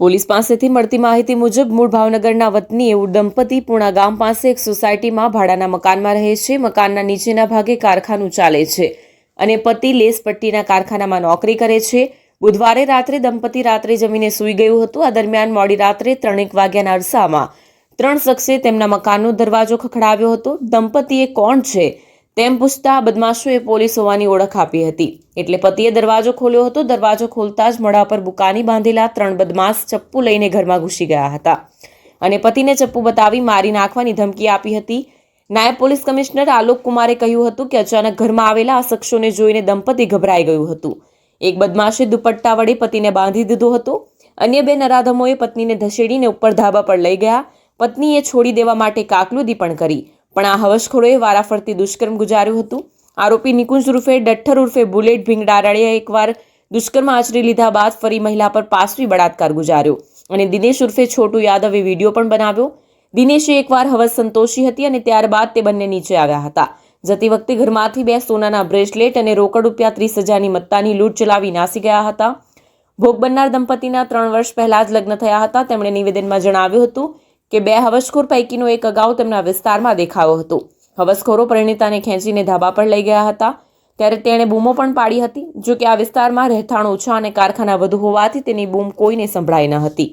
Police પાસેથી મળતી માહિતી મુજબ મૂળ ભાવનગરના વતની એવું દંપતી પૂણા ગામ પાસે એક સોસાયટીમાં ભાડાના મકાનમાં રહે છે. મકાનના નીચેના ભાગે કારખાનું ચાલે છે અને પતિ લેસ પટ્ટીના કારખાનામાં નોકરી કરે છે. બુધવારે રાત્રે દંપતી રાત્રે જમીને સૂઈ ગયું હતું. આ દરમિયાન મોડી રાત્રે 3:00 વાગ્યાના અરસામાં 3 શખ્સે તેમના મકાનનો દરવાજો ખખડાવ્યો હતો. દંપતીએ કોણ છે તેમ પૂછતા બદમાશોએ પોલીસ હોવાની ઓળખ આપી હતી. એટલે પતિએ દરવાજો ખોલ્યો હતો. દરવાજો ખોલતા જ મોઢા પર બુકાની બાંધેલા 3 બદમાશ ચપ્પુ લઈને ઘરમાં ઘૂસી ગયા હતા અને પતિને ચપ્પુ બતાવી મારી નાખવાની ધમકી આપી હતી. નાયબ પોલીસ કમિશનર આલોક કુમારે કહ્યું હતું કે અચાનક ઘરમાં આવેલા આ શખ્સોને જોઈને દંપતી ગભરાઈ ગયું હતું. એક બદમાશે દુપટ્ટા વડે પતિને બાંધી દીધો હતો. અન્ય 2 નરાધમોએ પત્નીને ધસેડીને ઉપર ધાબા પર લઈ ગયા. પત્નીએ છોડી દેવા માટે કાકલુદી પણ કરી, પણ આ હવસખોરોએ વારાફરતી દુષ્કર્મ ગુજાર્યું હતું. આરોપી નિકુંજ ઉર્ફે ડઠ્ઠર ઉર્ફે બુલેટ ભીંગડારાએ એકવાર દુષ્કર્મ આચરી લીધા બાદ ફરી મહિલા પર પાશવી બળાત્કાર ગુજાર્યો અને દિનેશ ઉર્ફે છોટુ યાદવે વિડીયો પણ બનાવ્યો. દિનેશે એકવાર હવસ સંતોષી હતી અને ત્યારબાદ તે બંને નીચે આવ્યા હતા. જતી વખતે ઘરમાંથી 2 સોનાના બ્રેસલેટ અને રોકડ રૂપિયા 30,000ની મત્તાની લૂંટ ચલાવી નાસી ગયા હતા. ભોગ બનનાર દંપતીના 3 વર્ષ પહેલા જ લગ્ન થયા હતા. તેમણે નિવેદનમાં જણાવ્યું હતું કે 2 હવસખોર પૈકીનો એક અગાઉ તેમના વિસ્તારમાં દેખાયો હતો. હવસખોરો પરિણીતાને ખેંચીને ધાબા પર લઈ ગયા હતા ત્યારે તેણે બૂમો પણ પાડી હતી. જો કે આ વિસ્તારમાં રહેઠાણ ઓછા અને કારખાના વધુ હોવાથી તેની બૂમ કોઈને સંભળાઈ ન હતી.